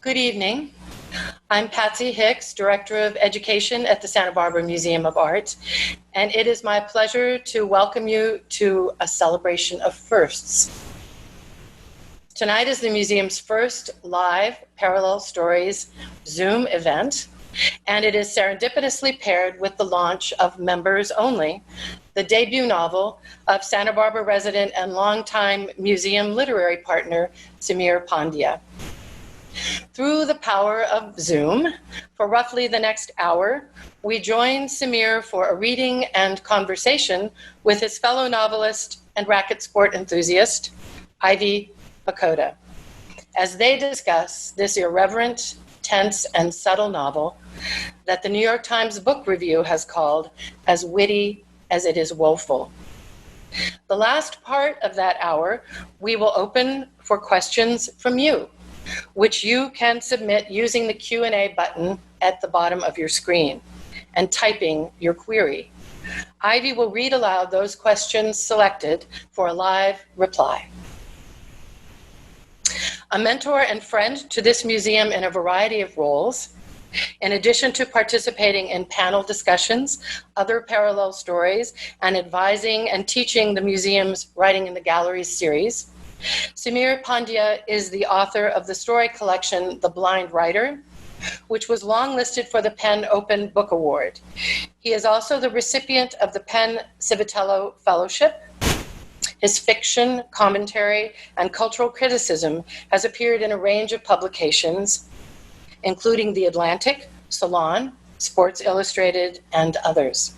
Good evening. I'm Patsy Hicks, Director of Education at the Santa Barbara Museum of Art, and it is my pleasure to welcome you to a celebration of firsts. Tonight is the museum's first live Parallel Stories Zoom event, and it is serendipitously paired with the launch of Members Only, the debut novel of Santa Barbara resident and longtime museum literary partner, Sameer Pandya. Through the power of Zoom, for roughly the next hour, we join Sameer for a reading and conversation with his fellow novelist and racket sport enthusiast, Ivy Pochoda, as they discuss this irreverent, tense, and subtle novel that the New York Times Book Review has called as witty as it is woeful. The last part of that hour, we will open for questions from you, which you can submit using the Q&A button at the bottom of your screen and typing your query. Ivy will read aloud those questions selected for a live reply. A mentor and friend to this museum in a variety of roles, in addition to participating in panel discussions, other parallel stories, and advising and teaching the museum's Writing in the Galleries series, Sameer Pandya is the author of the story collection, The Blind Writer, which was longlisted for the PEN Open Book Award. He is also the recipient of the PEN Civitello Fellowship. His fiction, commentary, and cultural criticism has appeared in a range of publications, including The Atlantic, Salon, Sports Illustrated, and others.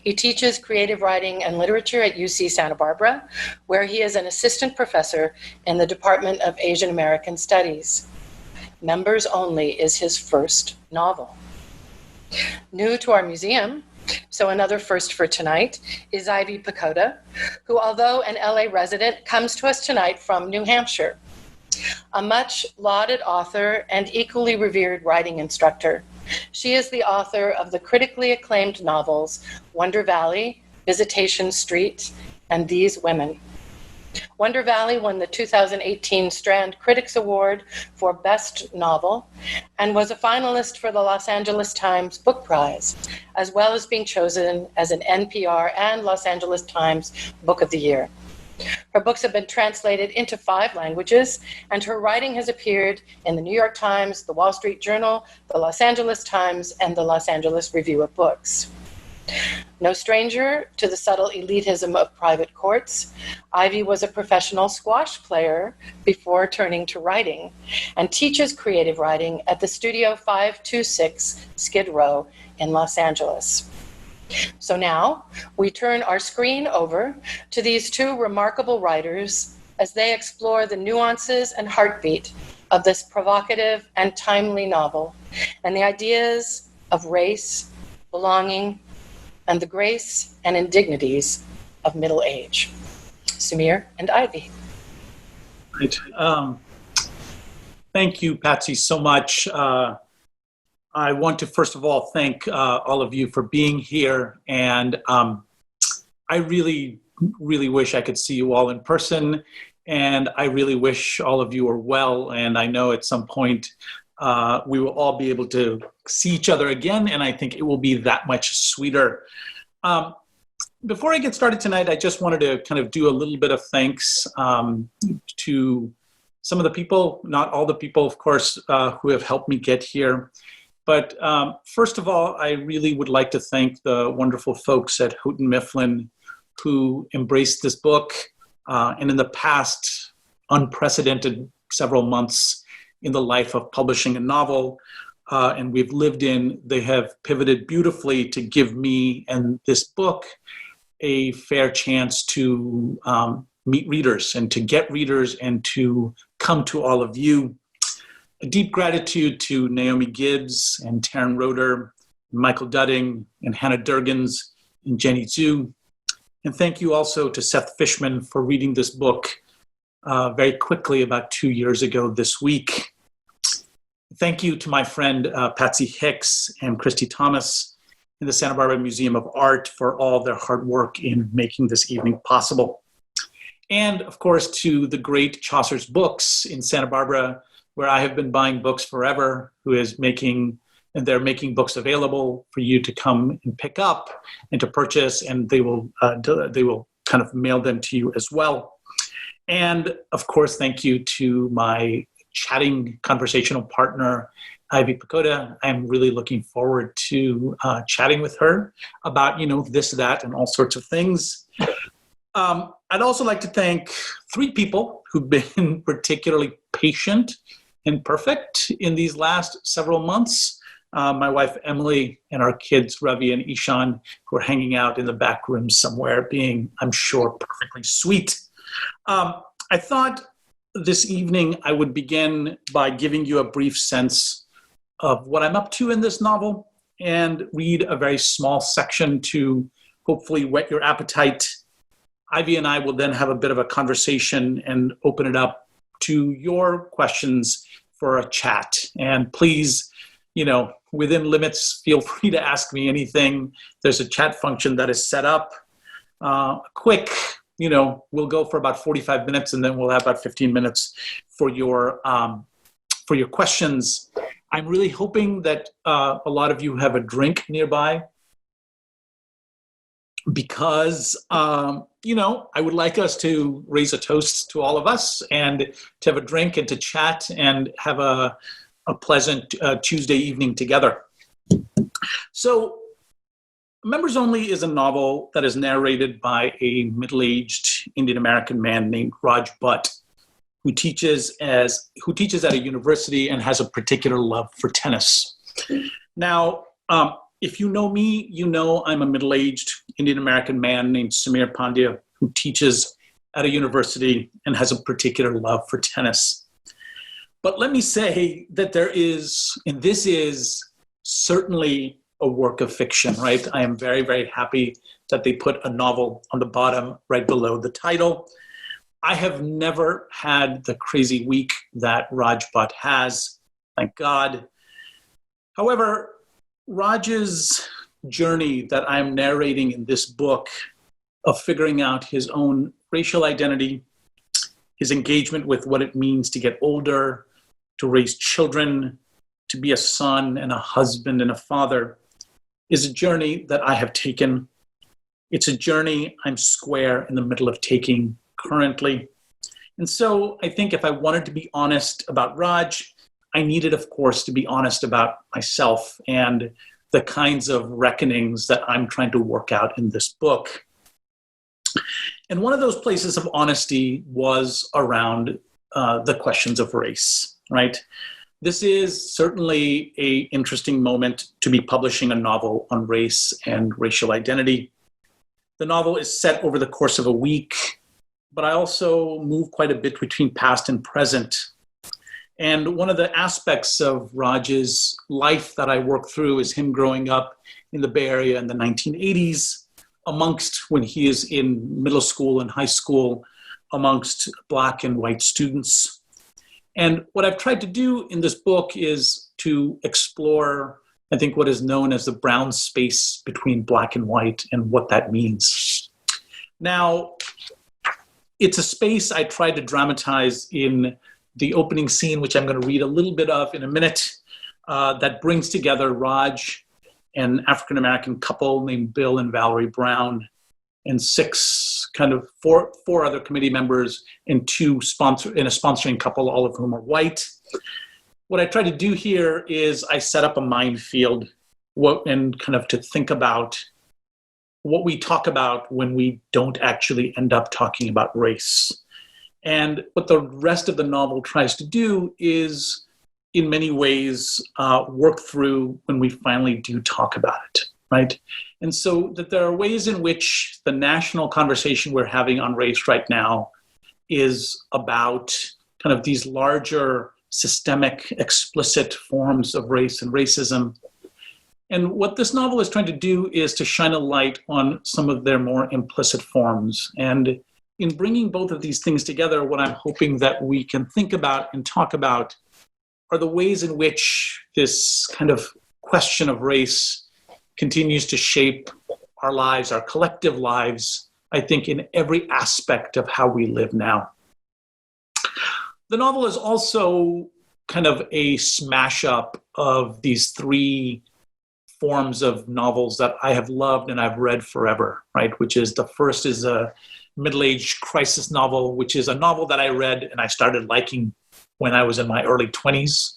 He teaches creative writing and literature at UC Santa Barbara, where he is an assistant professor in the Department of Asian American Studies. Members Only is his first novel. New to our museum, so another first for tonight, is Ivy Pochoda, who, although an LA resident, comes to us tonight from New Hampshire. A much lauded author and equally revered writing instructor, she is the author of the critically acclaimed novels Wonder Valley, Visitation Street, and These Women. Wonder Valley won the 2018 Strand Critics Award for Best Novel and was a finalist for the Los Angeles Times Book Prize, as well as being chosen as an NPR and Los Angeles Times Book of the Year. Her books have been translated into 5 languages, and her writing has appeared in the New York Times, the Wall Street Journal, the Los Angeles Times, and the Los Angeles Review of Books. No stranger to the subtle elitism of private courts, Ivy was a professional squash player before turning to writing, and teaches creative writing at the Studio 526 Skid Row in Los Angeles. So now, we turn our screen over to these two remarkable writers as they explore the nuances and heartbeat of this provocative and timely novel, and the ideas of race, belonging, and the grace and indignities of middle age. Sameer and Ivy. Right. Thank you, Patsy, so much. I want to first of all thank all of you for being here, and I really wish I could see you all in person, and I really wish all of you are well, and I know at some point we will all be able to see each other again, and I think it will be that much sweeter. Before I get started tonight, I just wanted to kind of do a little bit of thanks to some of the people, not all the people, of course, who have helped me get here. But first of all, I really would like to thank the wonderful folks at Houghton Mifflin who embraced this book and in the past unprecedented several months in the life of publishing a novel and we've lived in, they have pivoted beautifully to give me and this book a fair chance to meet readers and to get readers and to come to all of you. A deep gratitude to Naomi Gibbs and Taryn Roeder, Michael Dudding, and Hannah Durgans, and Jenny Zhu. And thank you also to Seth Fishman for reading this book very quickly about 2 years ago this week. Thank you to my friend Patsy Hicks and Christy Thomas in the Santa Barbara Museum of Art for all their hard work in making this evening possible. And of course to the great Chaucer's Books in Santa Barbara where I have been buying books forever, who is making, and they're making books available for you to come and pick up and to purchase, and they will kind of mail them to you as well. And of course, thank you to my chatting conversational partner, Ivy Pochoda. I'm really looking forward to chatting with her about, this, that, and all sorts of things. I'd also like to thank 3 people who've been particularly patient and perfect in these last several months. My wife, Emily, and our kids, Ravi and Ishan, who are hanging out in the back room somewhere, being, I'm sure, perfectly sweet. I thought this evening I would begin by giving you a brief sense of what I'm up to in this novel and read a very small section to hopefully whet your appetite. Ivy and I will then have a bit of a conversation and open it up to your questions for a chat. And please, within limits, feel free to ask me anything. There's a chat function that is set up. Quick, we'll go for about 45 minutes and then we'll have about 15 minutes for your questions. I'm really hoping that a lot of you have a drink nearby because, I would like us to raise a toast to all of us and to have a drink and to chat and have a pleasant Tuesday evening together. So, Members Only is a novel that is narrated by a middle-aged Indian American man named Raj Bhatt, who teaches at a university and has a particular love for tennis. Now, if you know me, you know I'm a middle-aged Indian American man named Sameer Pandya, who teaches at a university and has a particular love for tennis. But let me say that this is certainly a work of fiction, right? I am very, very happy that they put a novel on the bottom right below the title. I have never had the crazy week that Raj Bhatt has, thank God. However, Raj's journey that I'm narrating in this book of figuring out his own racial identity, his engagement with what it means to get older, to raise children, to be a son and a husband and a father, is a journey that I have taken. It's a journey I'm square in the middle of taking currently. And so I think if I wanted to be honest about Raj, I needed, of course, to be honest about myself and the kinds of reckonings that I'm trying to work out in this book. And one of those places of honesty was around the questions of race, right? This is certainly an interesting moment to be publishing a novel on race and racial identity. The novel is set over the course of a week, but I also move quite a bit between past and present. And one of the aspects of Raj's life that I work through is him growing up in the Bay Area in the 1980s, amongst when he is in middle school and high school, amongst Black and white students. And what I've tried to do in this book is to explore, I think, what is known as the brown space between Black and white and what that means. Now, it's a space I tried to dramatize in the opening scene, which I'm going to read a little bit of in a minute, that brings together Raj, an African-American couple named Bill and Valerie Brown, and four other committee members and a sponsoring couple, all of whom are white. What I try to do here is I set up a minefield and kind of to think about what we talk about when we don't actually end up talking about race. And what the rest of the novel tries to do is, in many ways, work through when we finally do talk about it, right? And so that there are ways in which the national conversation we're having on race right now is about kind of these larger systemic, explicit forms of race and racism. And what this novel is trying to do is to shine a light on some of their more implicit forms. And in bringing both of these things together, what I'm hoping that we can think about and talk about are the ways in which this kind of question of race continues to shape our lives, our collective lives, I think, in every aspect of how we live now. The novel is also kind of a smash up of these three forms of novels that I have loved and I've read forever, right? Which is, the first is a middle-age crisis novel, which is a novel that I read and I started liking when I was in my early 20s,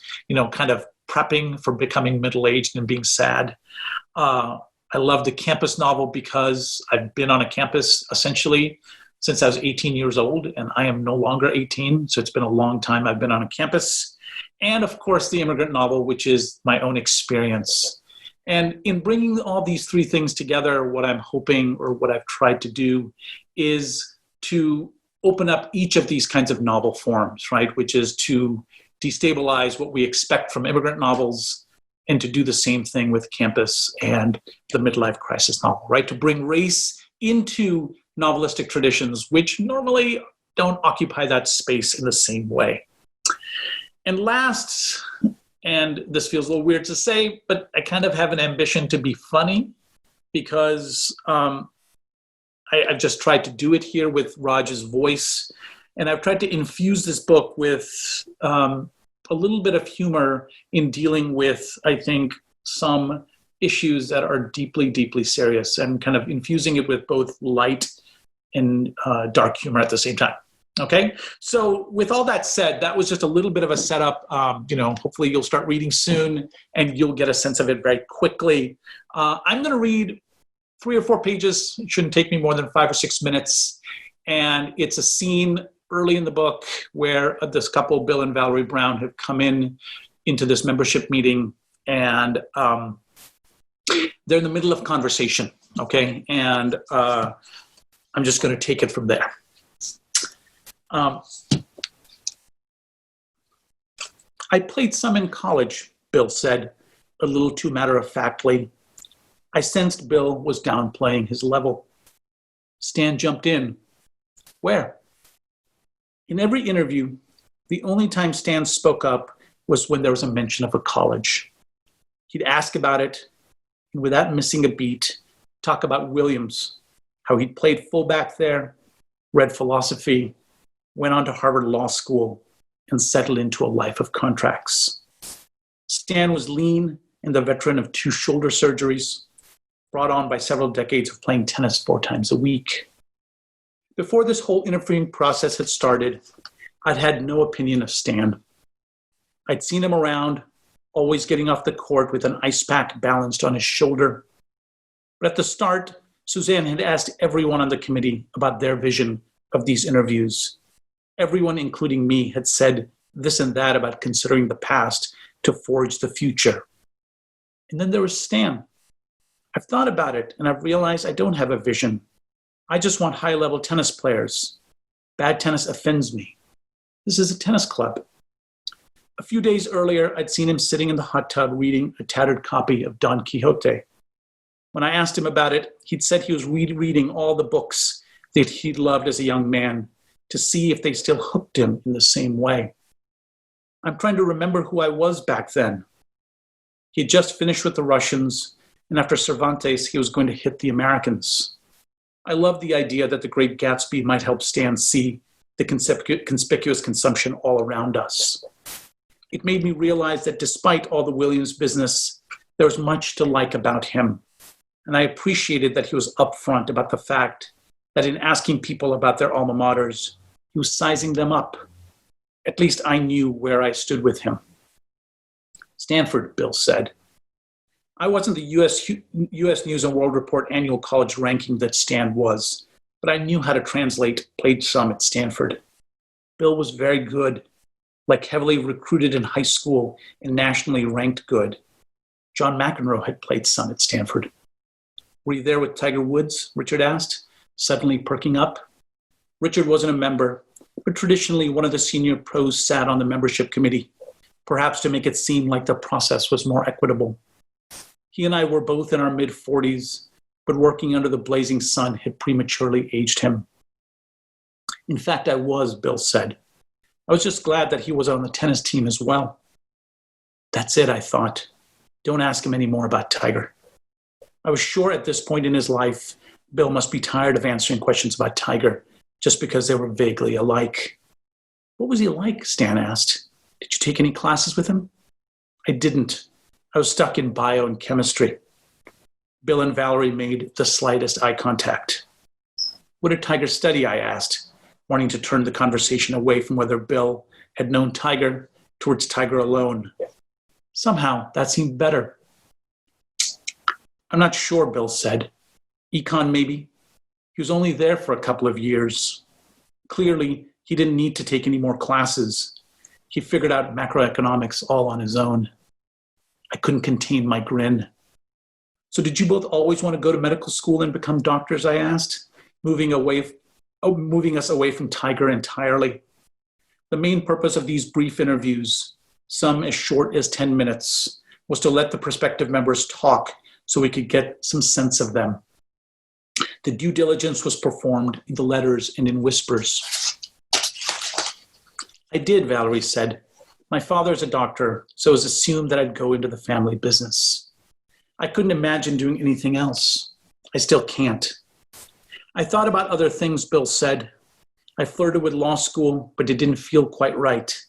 kind of prepping for becoming middle-aged and being sad. I love the campus novel because I've been on a campus essentially since I was 18 years old, and I am no longer 18, so it's been a long time I've been on a campus. And of course, the immigrant novel, which is my own experience. And in bringing all these three things together, what I'm hoping, or what I've tried to do, is to open up each of these kinds of novel forms, right? Which is to destabilize what we expect from immigrant novels and to do the same thing with campus and the midlife crisis novel, right? To bring race into novelistic traditions, which normally don't occupy that space in the same way. And last, and this feels a little weird to say, but I kind of have an ambition to be funny, because I've just tried to do it here with Raj's voice. And I've tried to infuse this book with a little bit of humor in dealing with, I think, some issues that are deeply, deeply serious, and kind of infusing it with both light and dark humor at the same time. Okay, so with all that said, that was just a little bit of a setup. Hopefully you'll start reading soon and you'll get a sense of it very quickly. I'm going to read 3 or 4 pages. It shouldn't take me more than 5 or 6 minutes. And it's a scene early in the book where this couple, Bill and Valerie Brown, have come into this membership meeting, and they're in the middle of conversation. Okay, and I'm just going to take it from there. I played some in college, Bill said, a little too matter-of-factly. I sensed Bill was downplaying his level. Stan jumped in. Where? In every interview, the only time Stan spoke up was when there was a mention of a college. He'd ask about it, and without missing a beat, talk about Williams, how he'd played fullback there, read philosophy, went on to Harvard Law School, and settled into a life of contracts. Stan was lean and the veteran of 2 shoulder surgeries, brought on by several decades of playing tennis 4 times a week. Before this whole interviewing process had started, I'd had no opinion of Stan. I'd seen him around, always getting off the court with an ice pack balanced on his shoulder. But at the start, Suzanne had asked everyone on the committee about their vision of these interviews. Everyone, including me, had said this and that about considering the past to forge the future. And then there was Stan. I've thought about it, and I've realized I don't have a vision. I just want high-level tennis players. Bad tennis offends me. This is a tennis club. A few days earlier, I'd seen him sitting in the hot tub reading a tattered copy of Don Quixote. When I asked him about it, he'd said he was rereading all the books that he'd loved as a young man to see if they still hooked him in the same way. I'm trying to remember who I was back then. He had just finished with the Russians, and after Cervantes, he was going to hit the Americans. I loved the idea that The Great Gatsby might help Stan see the conspicuous consumption all around us. It made me realize that despite all the Williams business, there was much to like about him. And I appreciated that he was upfront about the fact that in asking people about their alma maters, he was sizing them up. At least I knew where I stood with him. Stanford, Bill said. I wasn't the US News and World Report annual college ranking that Stan was, but I knew how to translate played some at Stanford. Bill was very good, like heavily recruited in high school and nationally ranked good. John McEnroe had played some at Stanford. Were you there with Tiger Woods? Richard asked, suddenly perking up. Richard wasn't a member, but traditionally one of the senior pros sat on the membership committee, perhaps to make it seem like the process was more equitable. He and I were both in our mid-40s, but working under the blazing sun had prematurely aged him. In fact, I was, Bill said. I was just glad that he was on the tennis team as well. That's it, I thought. Don't ask him any more about Tiger. I was sure at this point in his life, Bill must be tired of answering questions about Tiger just because they were vaguely alike. What was he like? Stan asked. Did you take any classes with him? I didn't. I was stuck in bio and chemistry. Bill and Valerie made the slightest eye contact. What did Tiger study? I asked, wanting to turn the conversation away from whether Bill had known Tiger towards Tiger alone. Somehow, that seemed better. I'm not sure, Bill said. Econ, maybe? He was only there for a couple of years. Clearly, he didn't need to take any more classes. He figured out macroeconomics all on his own. I couldn't contain my grin. So did you both always want to go to medical school and become doctors, I asked, moving us away from Tiger entirely. The main purpose of these brief interviews, some as short as 10 minutes, was to let the prospective members talk so we could get some sense of them. The due diligence was performed in the letters and in whispers. I did, Valerie said. My father's a doctor, so it was assumed that I'd go into the family business. I couldn't imagine doing anything else. I still can't. I thought about other things, Bill said. I flirted with law school, but it didn't feel quite right.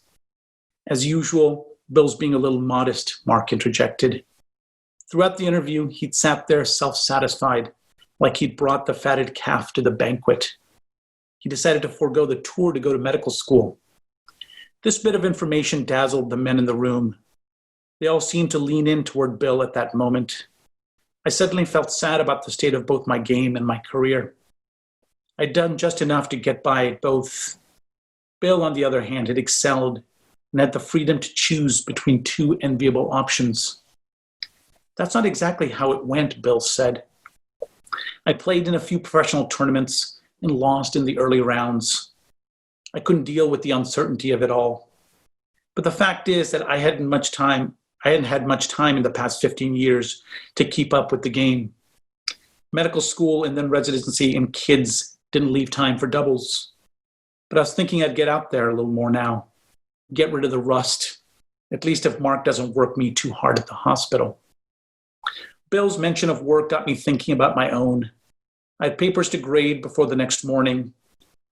As usual, Bill's being a little modest, Mark interjected. Throughout the interview, he'd sat there self-satisfied, like he'd brought the fatted calf to the banquet. He decided to forego the tour to go to medical school. This bit of information dazzled the men in the room. They all seemed to lean in toward Bill at that moment. I suddenly felt sad about the state of both my game and my career. I'd done just enough to get by at both. Bill, on the other hand, had excelled and had the freedom to choose between two enviable options. That's not exactly how it went, Bill said. I played in a few professional tournaments and lost in the early rounds. I couldn't deal with the uncertainty of it all. But the fact is that I hadn't had much time in the past 15 years to keep up with the game. Medical school and then residency and kids didn't leave time for doubles. But I was thinking I'd get out there a little more now. Get rid of the rust, at least if Mark doesn't work me too hard at the hospital. Bill's mention of work got me thinking about my own. I had papers to grade before the next morning.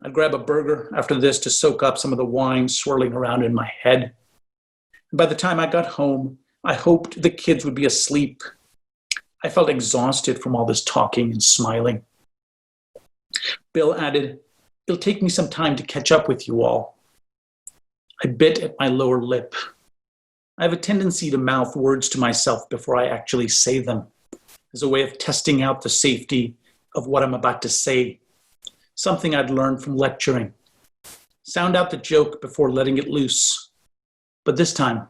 I'd grab a burger after this to soak up some of the wine swirling around in my head. And by the time I got home, I hoped the kids would be asleep. I felt exhausted from all this talking and smiling. Bill added, "It'll take me some time to catch up with you all." I bit at my lower lip. I have a tendency to mouth words to myself before I actually say them, as a way of testing out the safety of what I'm about to say, something I'd learned from lecturing. Sound out the joke before letting it loose. But this time,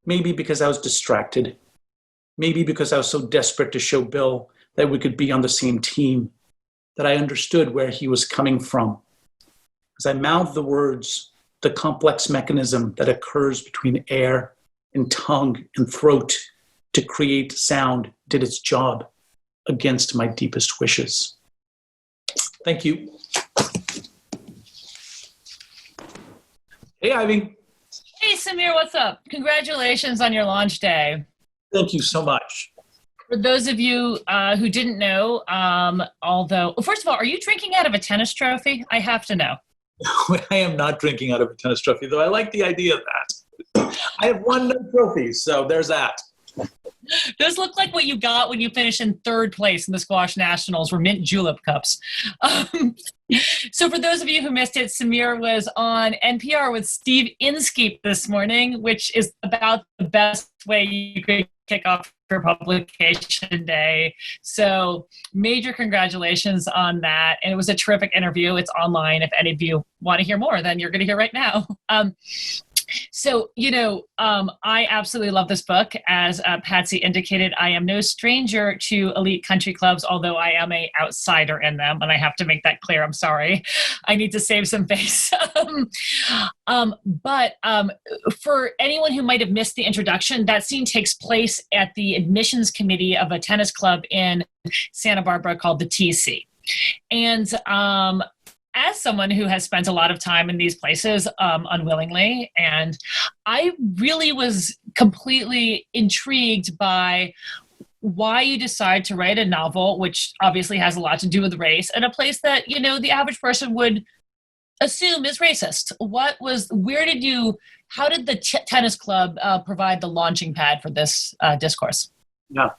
maybe because I was distracted, maybe because I was so desperate to show Bill that we could be on the same team, that I understood where he was coming from. As I mouthed the words, the complex mechanism that occurs between air and tongue and throat to create sound did its job against my deepest wishes. Thank you. Hey, Ivy. Hey, Sameer, what's up? Congratulations on your launch day. Thank you so much. For those of you who didn't know, first of all, are you drinking out of a tennis trophy? I have to know. I am not drinking out of a tennis trophy, though I like the idea of that. I have won no trophies, so there's that. Those look like what you got when you finished in third place in the squash nationals, were mint julep cups. So for those of you who missed it, Sameer was on NPR with Steve Inskeep this morning, which is about the best way you could kick off your publication day. So major congratulations on that. And it was a terrific interview. It's online. If any of you want to hear more, then you're going to hear right now. I absolutely love this book. As Patsy indicated, I am no stranger to elite country clubs, although I am an outsider in them, and I have to make that clear. I'm sorry. I need to save some face. But for anyone who might have missed the introduction, that scene takes place at the admissions committee of a tennis club in Santa Barbara called the TC. And as someone who has spent a lot of time in these places unwillingly, and I really was completely intrigued by why you decide to write a novel, which obviously has a lot to do with race, in a place that, the average person would assume is racist. How did the tennis club provide the launching pad for this discourse? Yeah.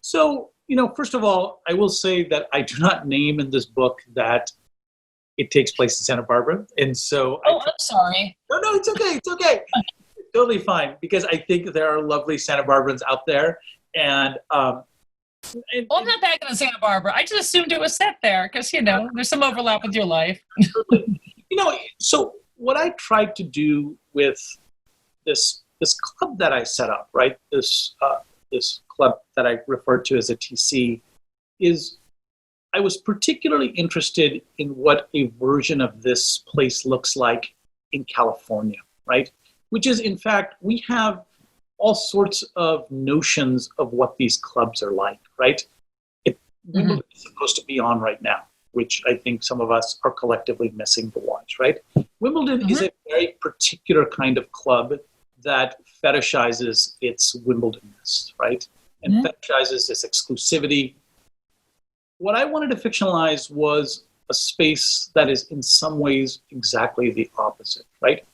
So, first of all, I will say that I do not name in this book that it takes place in Santa Barbara. And so I'm sorry. No, it's okay. It's okay. It's totally fine, because I think there are lovely Santa Barbarans out there. And, I'm not bagging on Santa Barbara. I just assumed it was set there because, there's some overlap with your life. So what I tried to do with this club that I set up, right? This club that I referred to as a TC, is I was particularly interested in what a version of this place looks like in California, right? Which is, in fact, we have all sorts of notions of what these clubs are like, right? Wimbledon is supposed to be on right now, which I think some of us are collectively missing to watch, right? Wimbledon is a very particular kind of club that fetishizes its Wimbledonness, right? And fetishizes this exclusivity. What I wanted to fictionalize was a space that is in some ways exactly the opposite, right?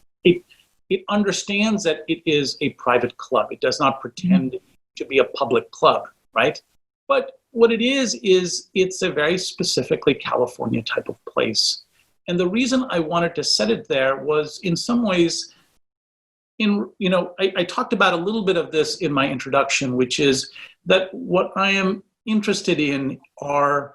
It understands that it is a private club. It does not pretend to be a public club, right? But what it is it's a very specifically California type of place. And the reason I wanted to set it there was, in some ways, I talked about a little bit of this in my introduction, which is that what I am interested in are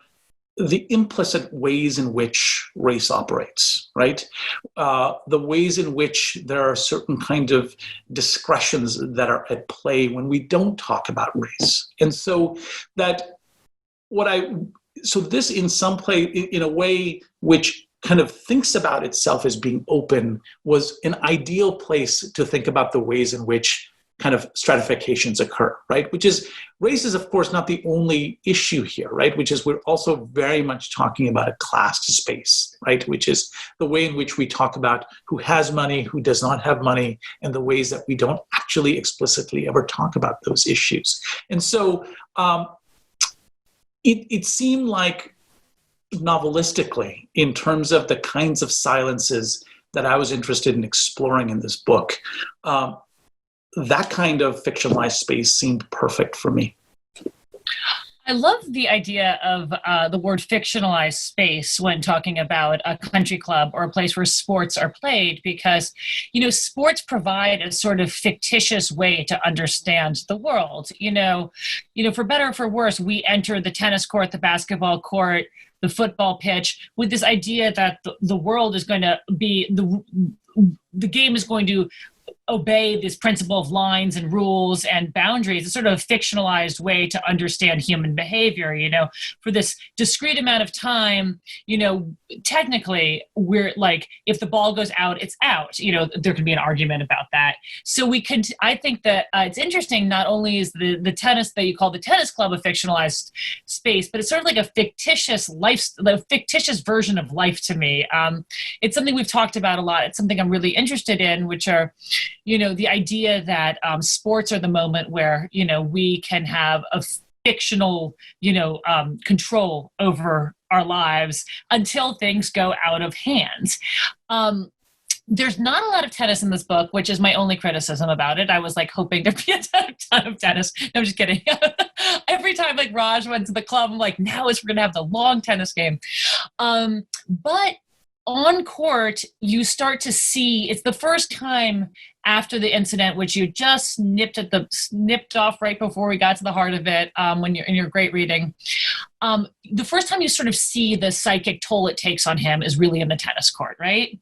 the implicit ways in which race operates, right? The ways in which there are certain kind of discretions that are at play when we don't talk about race. And so this in some play, in a way which kind of thinks about itself as being open, was an ideal place to think about the ways in which kind of stratifications occur, right? Which is, race is, of course, not the only issue here, right? Which is, we're also very much talking about a class space, right? Which is the way in which we talk about who has money, who does not have money, and the ways that we don't actually explicitly ever talk about those issues. And so it seemed like, novelistically, in terms of the kinds of silences that I was interested in exploring in this book, that kind of fictionalized space seemed perfect for me. I love the idea of the word fictionalized space when talking about a country club or a place where sports are played, because, sports provide a sort of fictitious way to understand the world. For better or for worse, we enter the tennis court, the basketball court, the football pitch with this idea that the world is going to be, the game is going to obey this principle of lines and rules and boundaries. It's sort of a fictionalized way to understand human behavior, for this discrete amount of time, technically we're like, if the ball goes out, it's out, there can be an argument about that. So I think that it's interesting, not only is the tennis that you call the tennis club a fictionalized space, but it's sort of like a fictitious fictitious version of life to me. It's something we've talked about a lot. It's something I'm really interested in, which are, the idea that sports are the moment where, we can have a fictional, control over our lives until things go out of hand. There's not a lot of tennis in this book, which is my only criticism about it. I was like hoping there'd be a ton of tennis. No, I'm just kidding. Every time like Raj went to the club, I'm like, now we're going to have the long tennis game. But on court, you start to see, it's the first time after the incident, which you just nipped off right before we got to the heart of it, when you're in your great reading. The first time you sort of see the psychic toll it takes on him is really in the tennis court, right?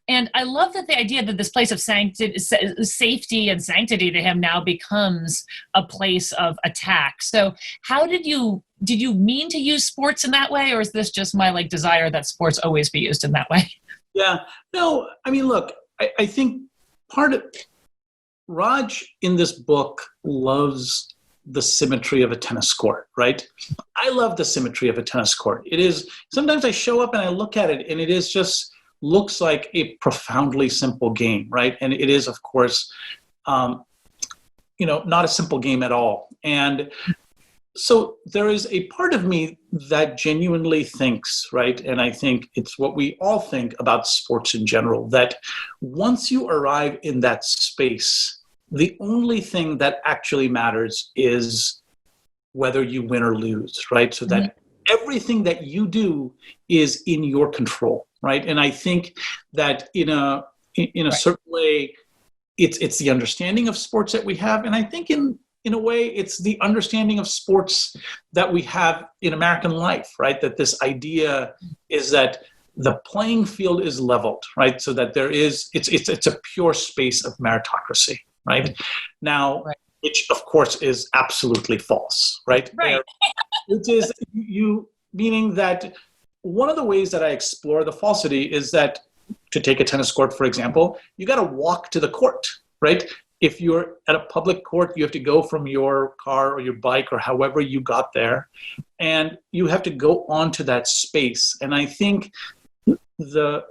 And I love that the idea that this place of safety and sanctity to him now becomes a place of attack. So how did you mean to use sports in that way, or is this just my desire that sports always be used in that way? Yeah, no, I mean, look, I think part of Raj in this book loves the symmetry of a tennis court, right? I love the symmetry of a tennis court. It is, sometimes I show up and I look at it and it is just looks like a profoundly simple game, right? And it is, of course, not a simple game at all. And So there is a part of me that genuinely thinks, right, and I think it's what we all think about sports in general, that once you arrive in that space, the only thing that actually matters is whether you win or lose, right? So that everything that you do is in your control, right? And I think that in a certain way, it's the understanding of sports that we have, and I think in a way, it's the understanding of sports that we have in American life, right? That this idea is that the playing field is leveled, right? So that it's a pure space of meritocracy, right? Now, which of course is absolutely false, right? Right. Which is meaning that one of the ways that I explore the falsity is that, to take a tennis court, for example, you got to walk to the court, right? If you're at a public court, you have to go from your car or your bike or however you got there, and you have to go onto that space. And I think the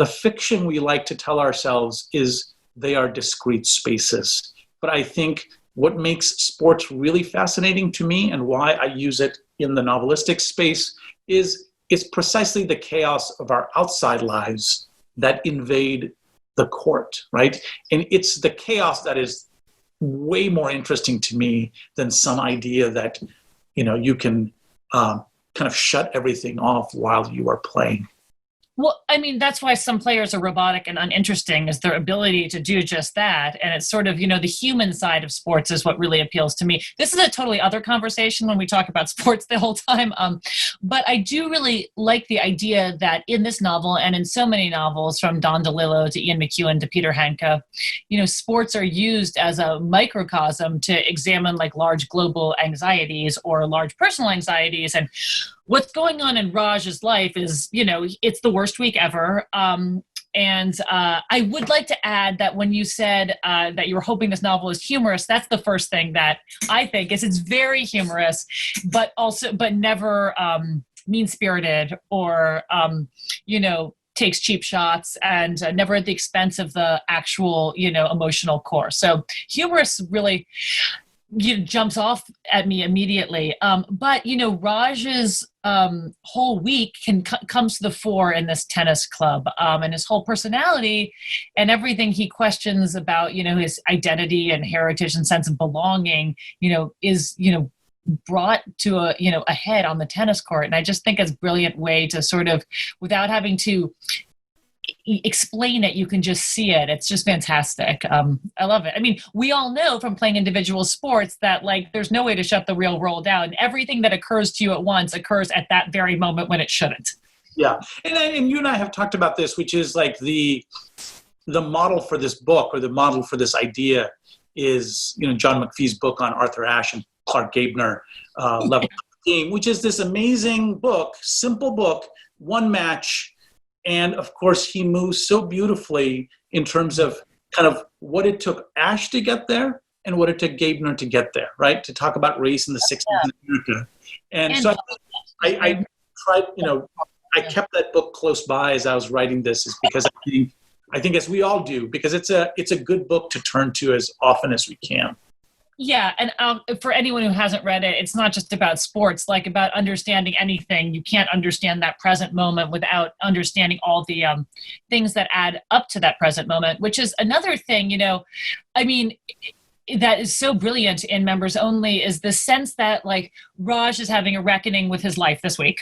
fiction we like to tell ourselves is they are discrete spaces. But I think what makes sports really fascinating to me, and why I use it in the novelistic space, is precisely the chaos of our outside lives that invade the court, right? And it's the chaos that is way more interesting to me than some idea that, you can kind of shut everything off while you are playing. Well, I mean, that's why some players are robotic and uninteresting, is their ability to do just that. And it's sort of, the human side of sports is what really appeals to me. This is a totally other conversation when we talk about sports the whole time. But I do really like the idea that in this novel and in so many novels, from Don DeLillo to Ian McEwan to Peter Handke, sports are used as a microcosm to examine like large global anxieties or large personal anxieties. And what's going on in Raj's life is, it's the worst week ever. And I would like to add that when you said that you were hoping this novel is humorous, that's the first thing that I think is it's very humorous, but never mean-spirited or, takes cheap shots, and never at the expense of the actual, emotional core. So humorous really jumps off at me immediately. But Raj's whole week comes to the fore in this tennis club, and his whole personality and everything he questions about, his identity and heritage and sense of belonging, is, brought to a head on the tennis court. And I just think it's a brilliant way to sort of, without having to explain it, you can just see it. It's just fantastic. I love it. I mean, we all know from playing individual sports that there's no way to shut the real world down. Everything that occurs to you at once occurs at that very moment when it shouldn't. Yeah. And you and I have talked about this, which is like the model for this book, or the model for this idea, is, John McPhee's book on Arthur Ashe and Clark Gabner, Level Game, which is this amazing book, simple book, one match. And of course, he moves so beautifully in terms of kind of what it took Ashe to get there and what it took Gabner to get there, right? To talk about race in the 60s in America. And so I tried, I kept that book close by as I was writing this, is because I think as we all do, because it's a good book to turn to as often as we can. Yeah, and for anyone who hasn't read it, it's not just about sports, like about understanding anything. You can't understand that present moment without understanding all the things that add up to that present moment, which is another thing, I mean, that is so brilliant in Members Only, is the sense that Raj is having a reckoning with his life this week.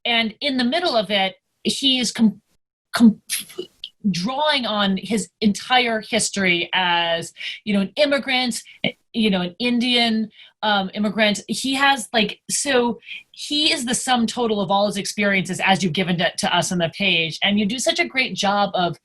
And in the middle of it, he is drawing on his entire history as, an immigrant, an Indian immigrant. He has so he is the sum total of all his experiences as you've given it to us on the page. And you do such a great job of,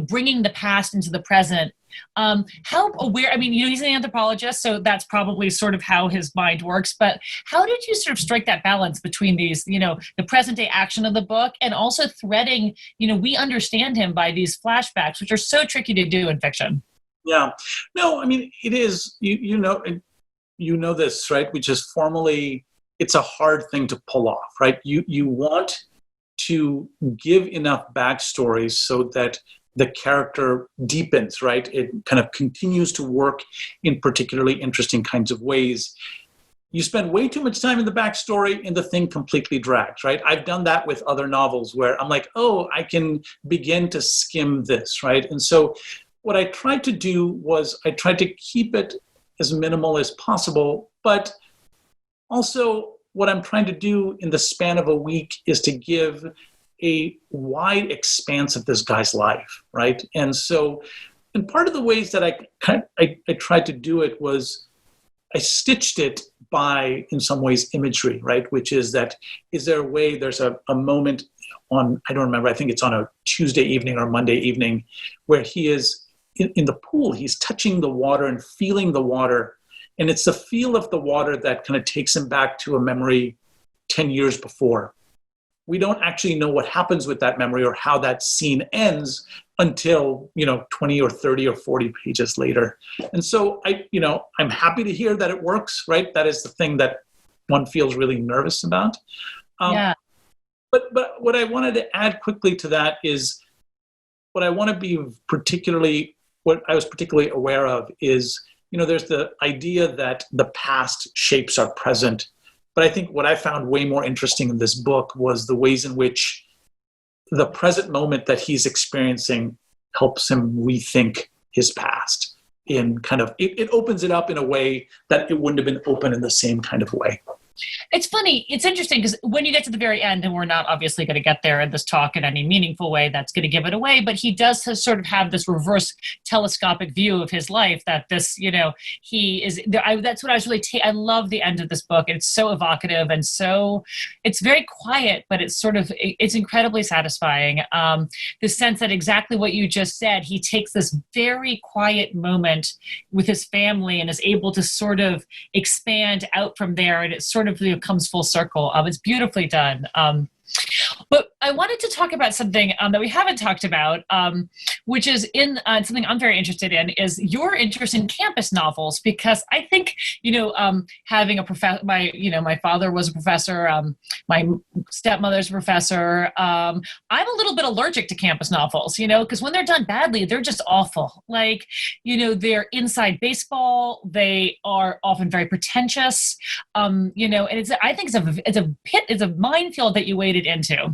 bringing the past into the present. How aware, I mean, he's an anthropologist, so that's probably sort of how his mind works, but how did you sort of strike that balance between these, the present day action of the book, and also threading, we understand him by these flashbacks, which are so tricky to do in fiction? Yeah. No, I mean, it is, you know this, right? Which is formally, it's a hard thing to pull off, right? You want to give enough backstories so that the character deepens, right? It kind of continues to work in particularly interesting kinds of ways. you spend way too much time in the backstory and the thing completely drags, right? I've done that with other novels where I'm like, oh, I can begin to skim this, right? And so what I tried to do was I tried to keep it as minimal as possible, but also what I'm trying to do in the span of a week is to give a wide expanse of this guy's life, right? And so, and part of the ways that I tried to do it was I stitched it by, in some ways, imagery, right? Which is that, is there a way, there's a moment on, I don't remember, I think it's on a Tuesday evening or Monday evening, where he is in the pool, he's touching the water and feeling the water. And it's the feel of the water that kind of takes him back to a memory 10 years before. We don't actually know what happens with that memory or how that scene ends until, 20 or 30 or 40 pages later. And so I'm happy to hear that it works, right? That is the thing that one feels really nervous about. Yeah. But what I wanted to add quickly to that is what I want to be what I was particularly aware of is, there's the idea that the past shapes our present. But I think what I found way more interesting in this book was the ways in which the present moment that he's experiencing helps him rethink his past. In kind of, it opens it up in a way that it wouldn't have been open in the same kind of way. It's funny. It's interesting because when you get to the very end, and we're not obviously going to get there in this talk in any meaningful way, that's going to give it away, but he does sort of have this reverse telescopic view of his life that this, he is, that's what I was really, I love the end of this book. It's so evocative and it's very quiet, but it's it's incredibly satisfying. The sense that exactly what you just said, he takes this very quiet moment with his family and is able to sort of expand out from there, and it sort of comes full circle. It's beautifully done. But I wanted to talk about something that we haven't talked about, which is something I'm very interested in, is your interest in campus novels, because I think, having a professor, my father was a professor, my stepmother's a professor. I'm a little bit allergic to campus novels, because when they're done badly, they're just awful. Like, they're inside baseball. They are often very pretentious, and I think it's a minefield that you waded into.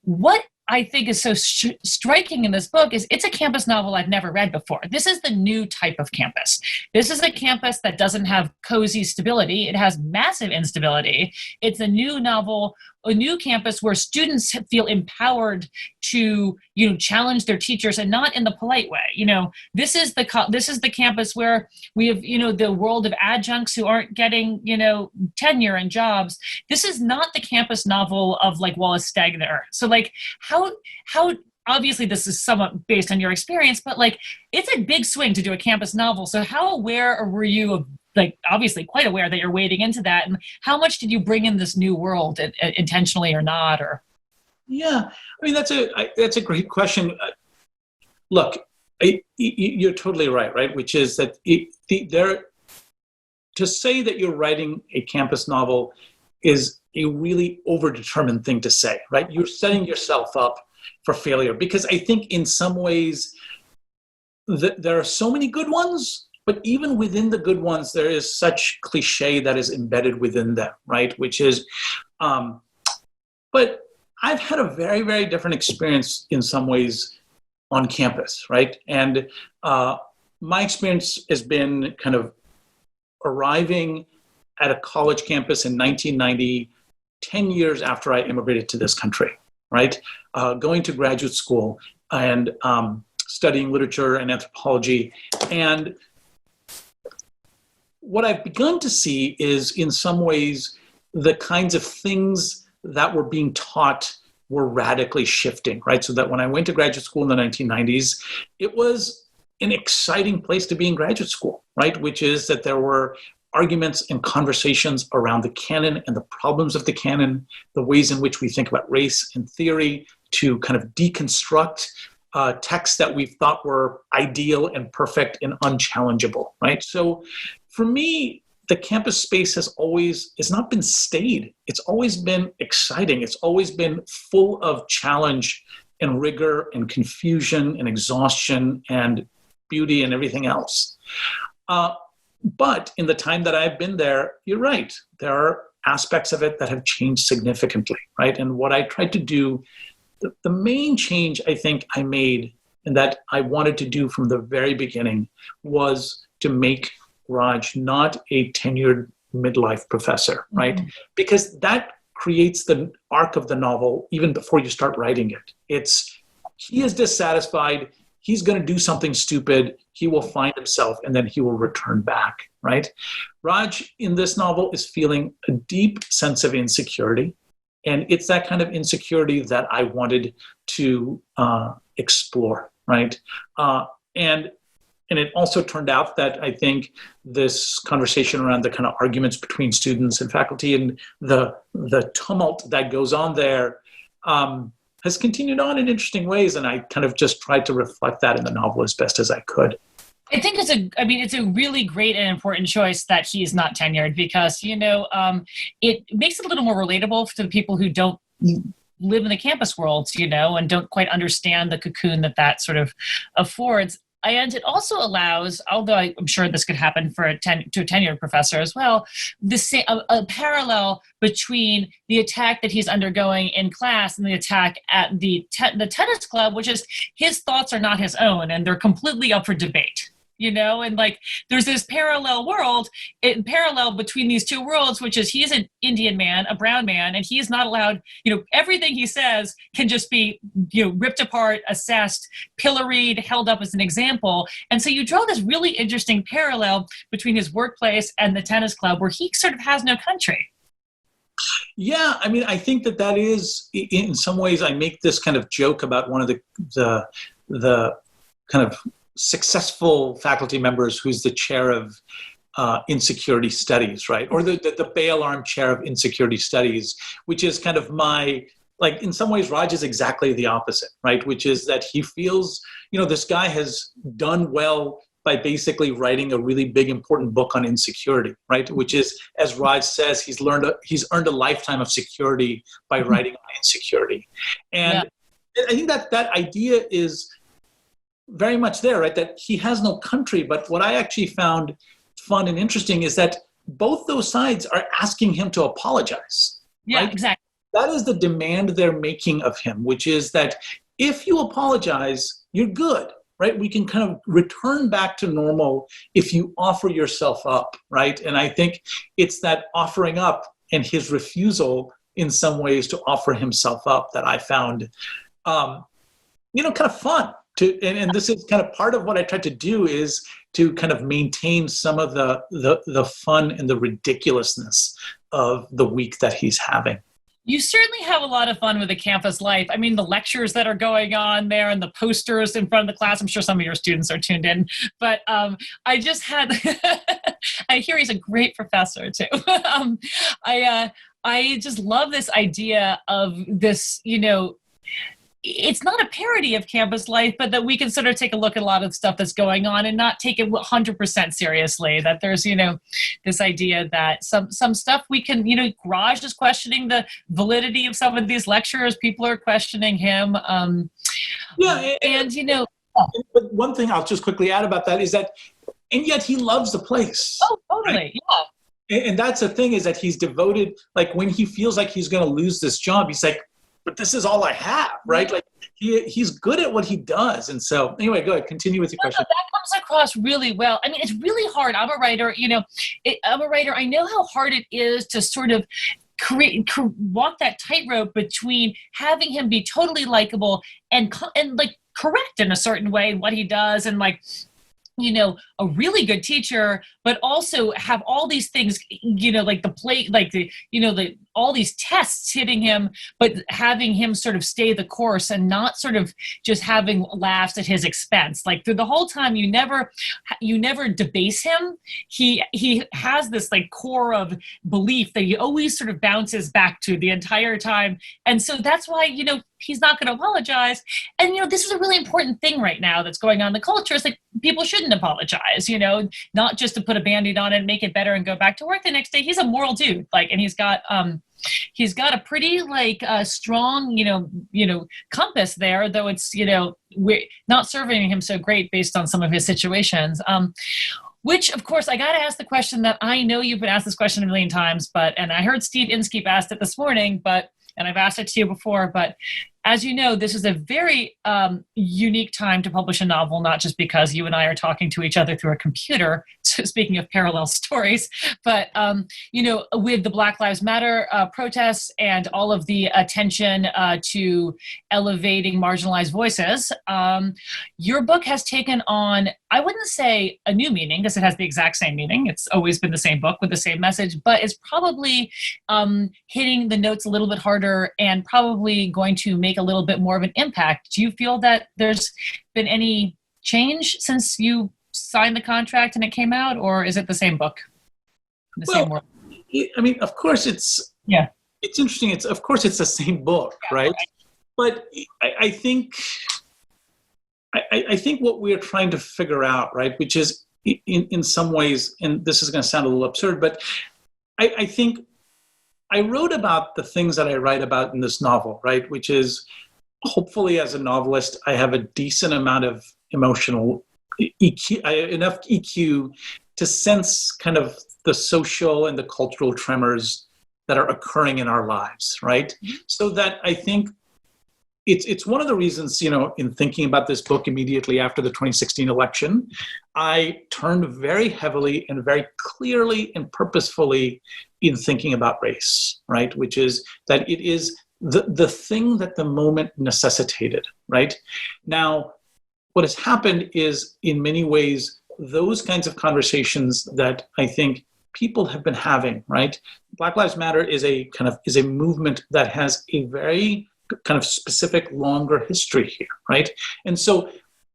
What I think is so striking in this book is it's a campus novel I've never read before. This is the new type of campus. This is a campus that doesn't have cozy stability. It has massive instability. It's a new novel, a new campus where students feel empowered to, challenge their teachers, and not in the polite way. This is the campus where we have, the world of adjuncts who aren't getting, tenure and jobs. This is not the campus novel of like Wallace Stegner. So like how obviously this is somewhat based on your experience, but like it's a big swing to do a campus novel. So how aware were you of, like, obviously quite aware that you're wading into that, and how much did you bring in this new world intentionally or not? Or yeah, I mean that's a great question. Look, you're totally right, which is that to say that you're writing a campus novel is a really overdetermined thing to say, right? You're setting yourself up for failure, because I think in some ways there are so many good ones, but even within the good ones, there is such cliche that is embedded within them, right? Which is, but I've had a very, very different experience in some ways on campus, right? And my experience has been kind of arriving at a college campus in 1990, 10 years after I immigrated to this country, right? Going to graduate school and studying literature and anthropology. And what I've begun to see is, in some ways, the kinds of things that were being taught were radically shifting, right? So that when I went to graduate school in the 1990s, it was an exciting place to be in graduate school, right? Which is that there were arguments and conversations around the canon and the problems of the canon, the ways in which we think about race and theory, to kind of deconstruct texts that we thought were ideal and perfect and unchallengeable, right? So for me, the campus space has not been staid. It's always been exciting. It's always been full of challenge and rigor and confusion and exhaustion and beauty and everything else. But in the time that I've been there, you're right. There are aspects of it that have changed significantly, right? And what I tried to do, the main change I think I made and that I wanted to do from the very beginning was to make Raj not a tenured midlife professor, right? Mm-hmm. Because that creates the arc of the novel even before you start writing it. He is dissatisfied. He's going to do something stupid. He will find himself and then he will return back, right? Raj in this novel is feeling a deep sense of insecurity. And it's that kind of insecurity that I wanted to explore, right? And it also turned out that I think this conversation around the kind of arguments between students and faculty and the tumult that goes on there has continued on in interesting ways. And I kind of just tried to reflect that in the novel as best as I could. I think it's a really great and important choice that he's not tenured because, it makes it a little more relatable to the people who don't live in the campus world, and don't quite understand the cocoon that sort of affords. And it also allows, although I'm sure this could happen to a tenured professor as well, a parallel between the attack that he's undergoing in class and the attack at the tennis club, which is his thoughts are not his own and they're completely up for debate. And there's this parallel between these two worlds, which is he's an Indian man, a brown man, and he's not allowed, everything he says can just be, ripped apart, assessed, pilloried, held up as an example. And so you draw this really interesting parallel between his workplace and the tennis club where he sort of has no country. Yeah, I mean, I think that is, in some ways, I make this kind of joke about one of the kind of successful faculty members who's the chair of insecurity studies, right? Or the bail arm chair of insecurity studies, which is kind of in some ways, Raj is exactly the opposite, right? Which is that he feels, this guy has done well by basically writing a really big, important book on insecurity, right? Which is, as Raj says, he's earned a lifetime of security by writing on insecurity. And I think that idea is very much there, right? That he has no country. But what I actually found fun and interesting is that both those sides are asking him to apologize. Yeah, right? Exactly. That is the demand they're making of him, which is that if you apologize, you're good, right? We can kind of return back to normal if you offer yourself up, right? And I think it's that offering up and his refusal in some ways to offer himself up that I found, kind of fun. And this is kind of part of what I tried to do is to kind of maintain some of the fun and the ridiculousness of the week that he's having. You certainly have a lot of fun with the campus life. I mean, the lectures that are going on there and the posters in front of the class. I'm sure some of your students are tuned in. But I just had, I hear he's a great professor too. I just love this idea of this, it's not a parody of campus life, but that we can sort of take a look at a lot of stuff that's going on and not take it 100% seriously. That there's, this idea that some stuff we can, Raj is questioning the validity of some of these lectures. People are questioning him. But one thing I'll just quickly add about that is that, and yet he loves the place. Oh, totally. Right? Yeah. And that's the thing is that he's devoted, like when he feels like he's going to lose this job, he's like, but this is all I have, right? Like he's good at what he does. And so anyway, go ahead, continue with your question. That comes across really well. I mean, it's really hard. I'm a writer, I'm a writer. I know how hard it is to sort of walk that tightrope between having him be totally likable and like correct in a certain way in what he does and like, a really good teacher, but also have all these things, like the plate, like all these tests hitting him, but having him sort of stay the course and not sort of just having laughs at his expense. Like through the whole time, you never debase him. He has this like core of belief that he always sort of bounces back to the entire time. And so that's why, he's not going to apologize. And, this is a really important thing right now that's going on in the culture. It's like people shouldn't apologize, not just to put a Band-Aid on it and make it better and go back to work the next day. He's a moral dude. And he's got a pretty strong, compass there, though it's, we're not serving him so great based on some of his situations. Which, of course, I got to ask the question that I know you've been asked this question a million times, and I heard Steve Inskeep asked it this morning, and I've asked it to you before, but as you know, this is a very unique time to publish a novel, not just because you and I are talking to each other through a computer, so speaking of parallel stories, but, with the Black Lives Matter protests and all of the attention to elevating marginalized voices, your book has taken on, I wouldn't say a new meaning, because it has the exact same meaning. It's always been the same book with the same message, but it's probably hitting the notes a little bit harder and probably going to make a little bit more of an impact. Do you feel that there's been any change since you signed the contract and it came out, or is it the same book? Same world? I mean, of course it's interesting. Of course it's the same book, right? But I think what we're trying to figure out, right, which is in some ways, and this is going to sound a little absurd, but I think I wrote about the things that I write about in this novel, right? Which is, hopefully as a novelist, I have a decent amount of emotional EQ, enough EQ to sense kind of the social and the cultural tremors that are occurring in our lives, right? So that I think it's one of the reasons, in thinking about this book immediately after the 2016 election, I turned very heavily and very clearly and purposefully in thinking about race, right? Which is that it is the thing that the moment necessitated, right? Now, what has happened is, in many ways, those kinds of conversations that I think people have been having, right? Black Lives Matter is a movement that has a very kind of specific, longer history here, right? And so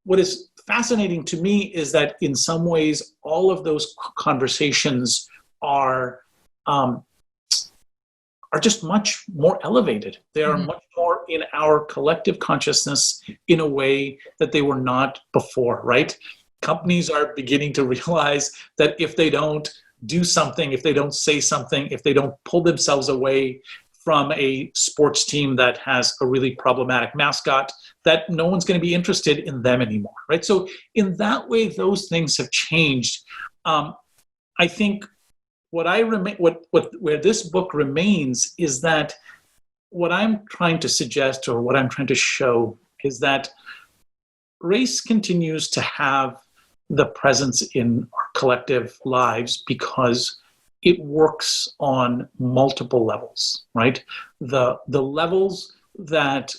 what is fascinating to me is that in some ways, all of those conversations are just much more elevated. They are much more in our collective consciousness in a way that they were not before, right? Companies are beginning to realize that if they don't do something, if they don't say something, if they don't pull themselves away from a sports team that has a really problematic mascot, that no one's going to be interested in them anymore, right? So in that way, those things have changed. I think where this book remains is that what I'm trying to suggest, or what I'm trying to show, is that race continues to have the presence in our collective lives because it works on multiple levels, right? The levels that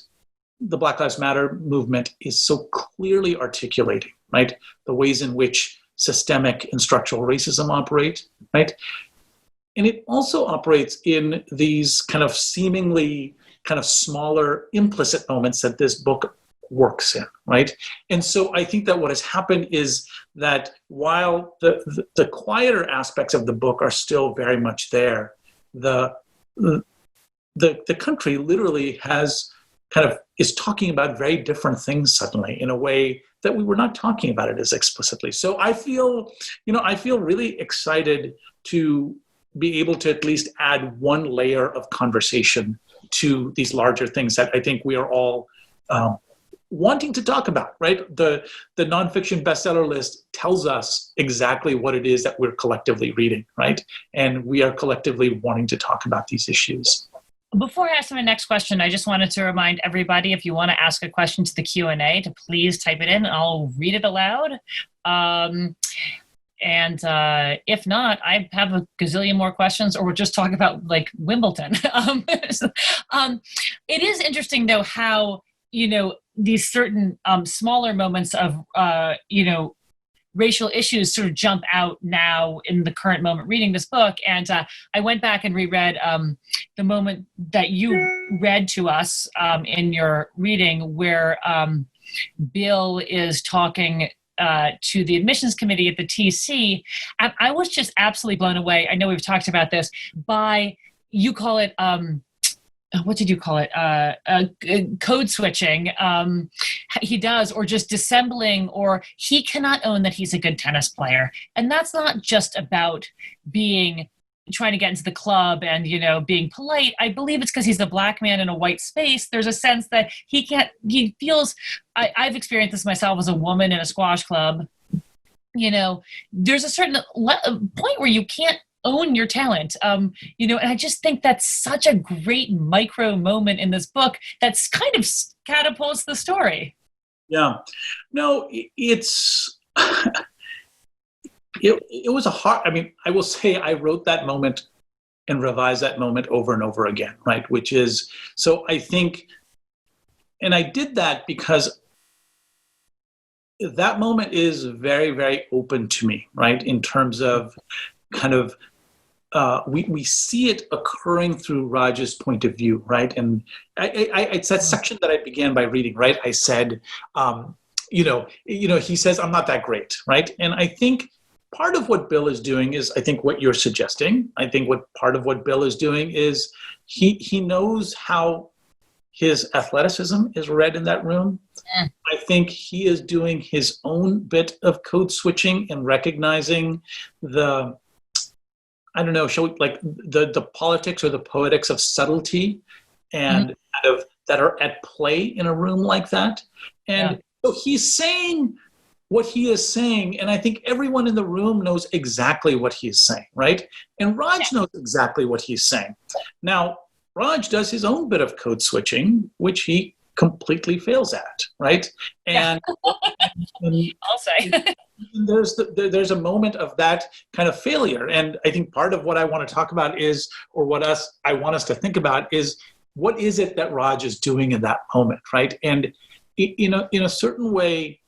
the Black Lives Matter movement is so clearly articulating, right? The ways in which systemic and structural racism operate, right? And it also operates in these kind of seemingly kind of smaller implicit moments that this book works in, right? And so I think that what has happened is that while the quieter aspects of the book are still very much there, the country literally is talking about very different things suddenly in a way that we were not talking about it as explicitly. So I feel really excited to be able to at least add one layer of conversation to these larger things that I think we are all wanting to talk about, right? The nonfiction bestseller list tells us exactly what it is that we're collectively reading, right? And we are collectively wanting to talk about these issues. Before I ask my next question, I just wanted to remind everybody, if you want to ask a question to the Q&A, to please type it in. I'll read it aloud. And if not, I have a gazillion more questions, or we'll just talk about like Wimbledon. It is interesting though how, these certain smaller moments of, racial issues sort of jump out now in the current moment reading this book. And I went back and reread the moment that you read to us in your reading where Bill is talking to the admissions committee at the TC. And I was just absolutely blown away. I know we've talked about this by, you call it, what did you call it? Code switching. He does, or just dissembling, or he cannot own that he's a good tennis player. And that's not just about trying to get into the club and, being polite. I believe it's because he's a black man in a white space. There's a sense that he feels, I've experienced this myself as a woman in a squash club. there's a certain point where you can't own your talent, and I just think that's such a great micro moment in this book that's kind of catapults the story. Yeah. No, it's, it was a hard, I will say I wrote that moment and revised that moment over and over again, right? Which is, so I think, and I did that because that moment is very, very open to me, right? In terms of kind of, we see it occurring through Raj's point of view, right? And it's that section that I began by reading, right? I said, he says, I'm not that great, right? And I think part of what Bill is doing is, I think what you're suggesting. I think part of what Bill is doing is he knows how his athleticism is read in that room. Yeah. I think he is doing his own bit of code switching and recognizing the politics or the poetics of subtlety and kind of that are at play in a room like that. And so he's saying what he is saying, and I think everyone in the room knows exactly what he's saying, right? And Raj knows exactly what he's saying. Now, Raj does his own bit of code switching, which he completely fails at, right? And, I'll say. there's a moment of that kind of failure. And I think part of what I want to talk about is, or I want us to think about is, what is it that Raj is doing in that moment, right? And in a certain way,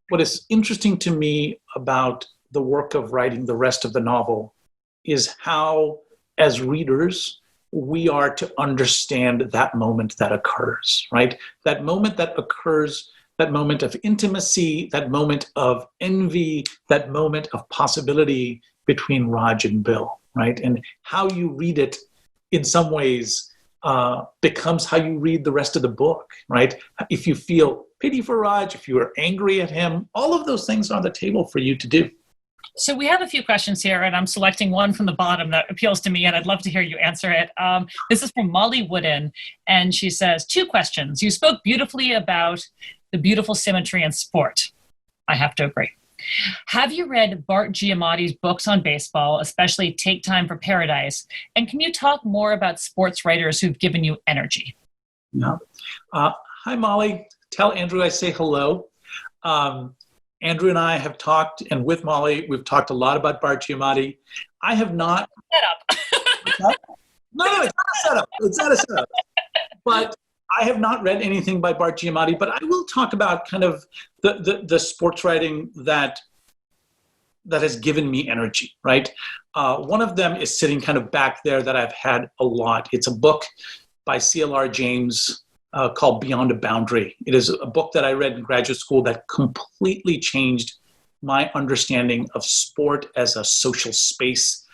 what is interesting to me about the work of writing the rest of the novel is how, as readers, we are to understand that moment that occurs, right? That moment that occurs, that moment of intimacy, that moment of envy, that moment of possibility between Raj and Bill, right? And how you read it in some ways becomes how you read the rest of the book, right? If you feel pity for Raj, if you are angry at him, all of those things are on the table for you to do. So we have a few questions here, and I'm selecting one from the bottom that appeals to me, and I'd love to hear you answer it. This is from Molly Wooden, and she says, 2 questions. You spoke beautifully about the beautiful symmetry in sport. I have to agree. Have you read Bart Giamatti's books on baseball, especially Take Time for Paradise? And can you talk more about sports writers who've given you energy? No. Hi, Molly. Tell Andrew I say hello. Andrew and I have talked, and with Molly, we've talked a lot about Bart Giamatti. I have not... Setup. No, it's not a setup. It's not a setup. But I have not read anything by Bart Giamatti, but I will talk about kind of the sports writing that has given me energy, right? One of them is sitting kind of back there that I've had a lot. It's a book by C.L.R. James called Beyond a Boundary. It is a book that I read in graduate school that completely changed my understanding of sport as a social space.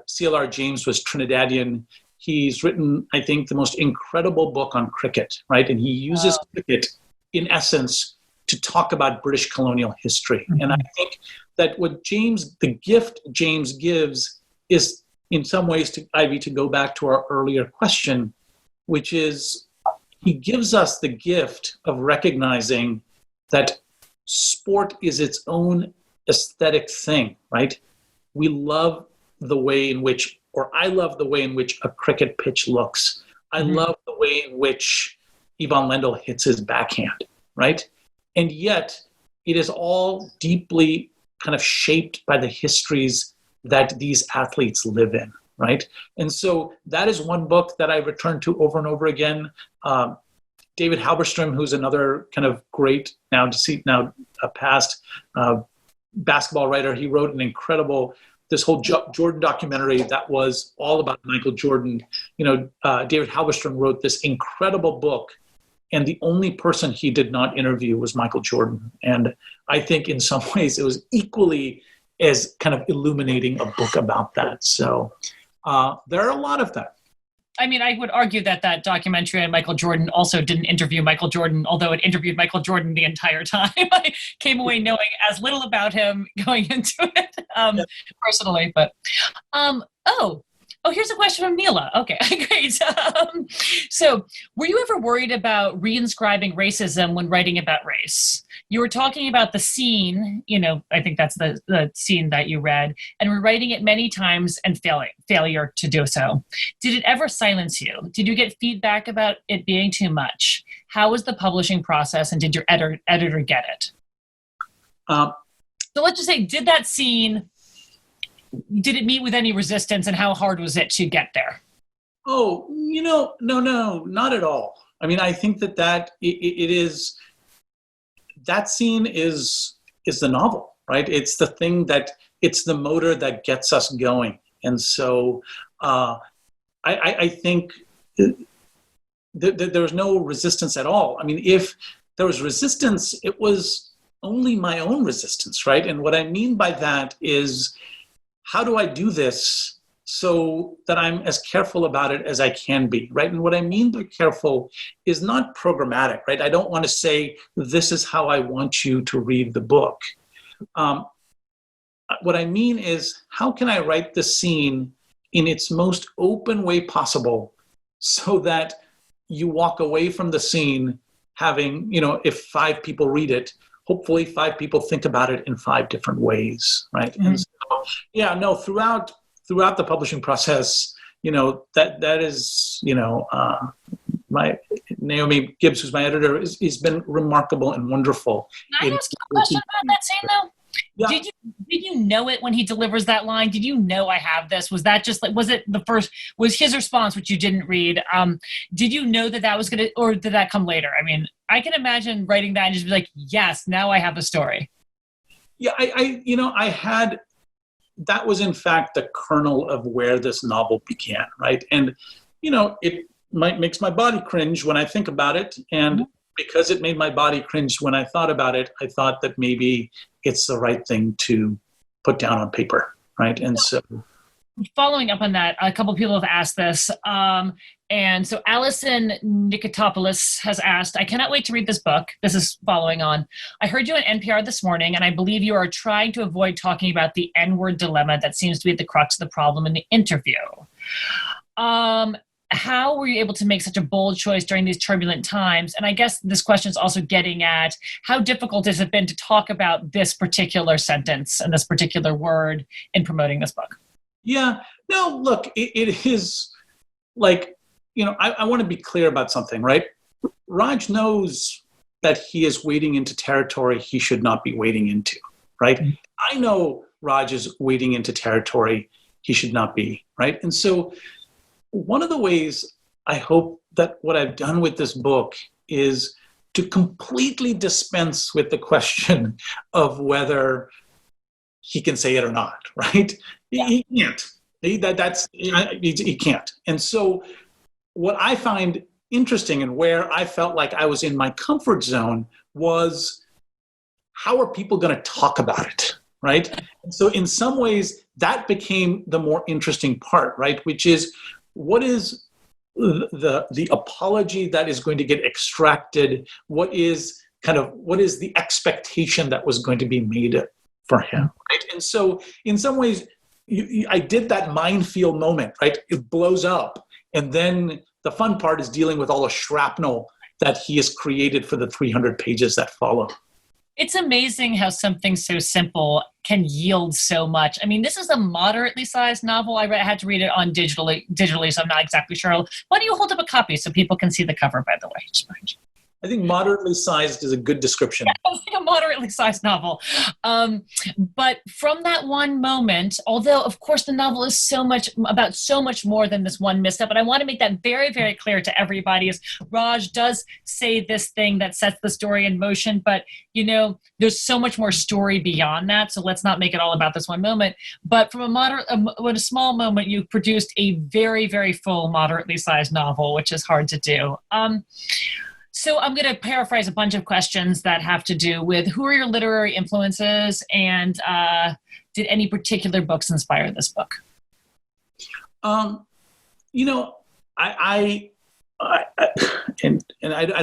C.L.R. James was Trinidadian. He's written, I think, the most incredible book on cricket, right? And he uses cricket, in essence, to talk about British colonial history. Mm-hmm. And I think that the gift James gives is, in some ways, to Ivy, to go back to our earlier question, which is he gives us the gift of recognizing that sport is its own aesthetic thing, right? We love the way in which, or I love the way in which a cricket pitch looks. I love the way in which Ivan Lendl hits his backhand, right? And yet it is all deeply kind of shaped by the histories that these athletes live in, right? And so that is one book that I return to over and over again. David Halberstrom, who's another kind of great, now deceased, now past basketball writer, he wrote an incredible, this whole Jordan documentary that was all about Michael Jordan. David Halberstrom wrote this incredible book, and the only person he did not interview was Michael Jordan. And I think in some ways it was equally as kind of illuminating a book about that. So there are a lot of that. I mean, I would argue that documentary on Michael Jordan also didn't interview Michael Jordan, although it interviewed Michael Jordan the entire time. I came away knowing as little about him going into it personally. But, here's a question from Neela. Okay, great. So were you ever worried about reinscribing racism when writing about race? you were talking about the scene, I think that's the scene that you read, and rewriting it many times and failure to do so. Did it ever silence you? Did you get feedback about it being too much? How was the publishing process, and did your editor get it? So let's just say, did it meet with any resistance, and how hard was it to get there? Oh, no, not at all. I mean, I think that it is, that scene is the novel, right? It's the thing it's the motor that gets us going. And so I think there was no resistance at all. I mean, if there was resistance, it was only my own resistance, right? And what I mean by that is, how do I do this so that I'm as careful about it as I can be, right? And what I mean by careful is not programmatic, right? I don't want to say, this is how I want you to read the book. What I mean is, how can I write the scene in its most open way possible so that you walk away from the scene having, if 5 people read it, hopefully 5 people think about it in 5 different ways, right? Mm-hmm. And so, throughout the publishing process, that is, my Naomi Gibbs, who's my editor, has been remarkable and wonderful. Can I ask you a question about that scene, though? Yeah. Did you know it when he delivers that line? Did you know I have this? Was that just was it the first, was his response, which you didn't read? Did you know that was going to, or did that come later? I mean, I can imagine writing that and just be like, yes, now I have a story. Yeah, I had, that was in fact the kernel of where this novel began, right? And, it makes my body cringe when I think about it. And because it made my body cringe when I thought about it, I thought that maybe it's the right thing to put down on paper, right? And so, following up on that, a couple of people have asked this. And so Allison Nikotopoulos has asked, I cannot wait to read this book. This is following on. I heard you on NPR this morning, and I believe you are trying to avoid talking about the N-word dilemma that seems to be at the crux of the problem in the interview. How were you able to make such a bold choice during these turbulent times? And I guess this question is also getting at, how difficult has it been to talk about this particular sentence and this particular word in promoting this book? Yeah, no, look, it is like, I want to be clear about something, right? Raj knows that he is wading into territory he should not be wading into, right? Mm-hmm. I know Raj is wading into territory he should not be, right? And so one of the ways I hope that what I've done with this book is to completely dispense with the question of whether he can say it or not, right? Yeah. He can't. He can't. And so what I find interesting and where I felt like I was in my comfort zone was, how are people going to talk about it, right? And so in some ways, that became the more interesting part, right? Which is, what is the apology that is going to get extracted? What is the expectation that was going to be made for him, right? And so in some ways, I did that minefield moment, right? It blows up. And then the fun part is dealing with all the shrapnel that he has created for the 300 pages that follow. It's amazing how something so simple can yield so much. I mean, this is a moderately sized novel. I had to read it on digitally, so I'm not exactly sure. Why don't you hold up a copy so people can see the cover, by the way? I think moderately sized is a good description. Yeah, it's like a moderately sized novel. But from that one moment, although of course the novel is so much more than this one misstep, but I want to make that very, very clear to everybody, is Raj does say this thing that sets the story in motion, but there's so much more story beyond that. So let's not make it all about this one moment. But from a small moment, you've produced a very, very full, moderately sized novel, which is hard to do. So I'm going to paraphrase a bunch of questions that have to do with, who are your literary influences, and did any particular books inspire this book? I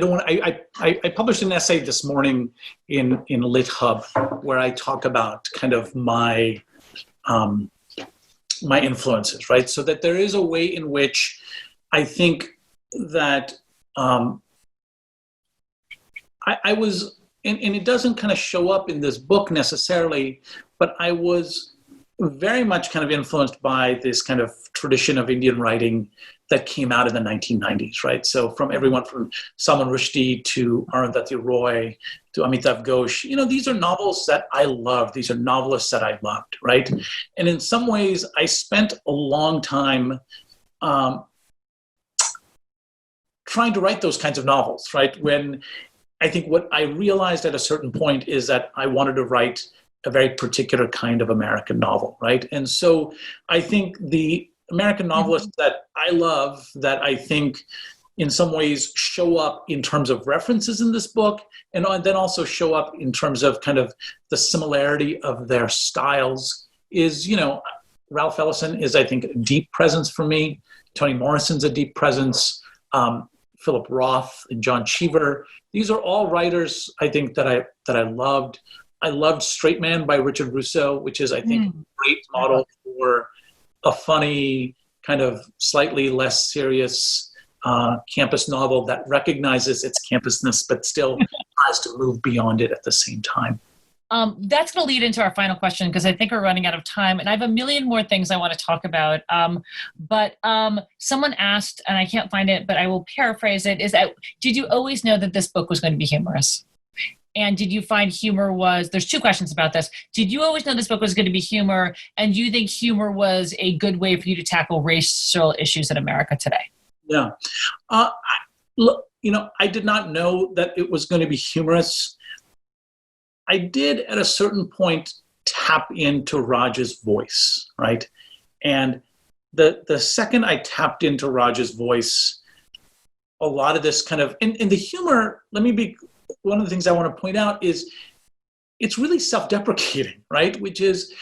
don't want. I published an essay this morning in Lit Hub where I talk about kind of my influences, right? So that there is a way in which I think that I was and it doesn't kind of show up in this book necessarily, but I was very much kind of influenced by this kind of tradition of Indian writing that came out in the 1990s, right? So from everyone from Salman Rushdie to Arundhati Roy to Amitav Ghosh, these are novels that I loved. These are novelists that I loved, right? And in some ways, I spent a long time trying to write those kinds of novels, right? When I think what I realized at a certain point is that I wanted to write a very particular kind of American novel, right? And so I think the American novelists that I love, that I think in some ways show up in terms of references in this book, and then also show up in terms of kind of the similarity of their styles is, Ralph Ellison is, I think, a deep presence for me. Toni Morrison's a deep presence. Philip Roth and John Cheever. These are all writers, I think, that I loved. I loved Straight Man by Richard Russo, which is, I think, a great model for a funny, kind of slightly less serious campus novel that recognizes its campusness, but still tries to move beyond it at the same time. That's going to lead into our final question, because I think we're running out of time, and I have a million more things I want to talk about. But someone asked, and I can't find it, but I will paraphrase it, is that, did you always know that this book was going to be humorous? And did you find there's two questions about this. Did you always know this book was going to be humor? And do you think humor was a good way for you to tackle racial issues in America today? Yeah. Look, I did not know that it was going to be humorous. I did at a certain point tap into Raj's voice, right? And the second I tapped into Raj's voice, a lot of this kind of, and the humor, one of the things I want to point out is it's really self-deprecating, right? Which is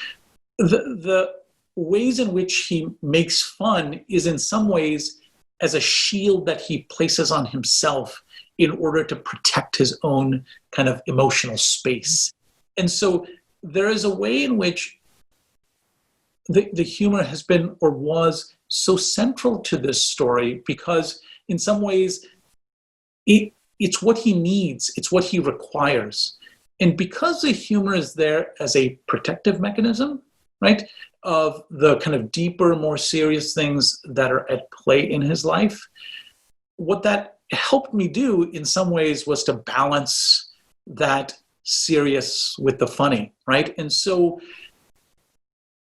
the ways in which he makes fun is in some ways as a shield that he places on himself in order to protect his own kind of emotional space. And so there is a way in which the humor has been or was so central to this story, because in some ways it's what he needs, it's what he requires. And because the humor is there as a protective mechanism, right, of the kind of deeper, more serious things that are at play in his life, what that helped me do in some ways was to balance that serious with the funny, right? And so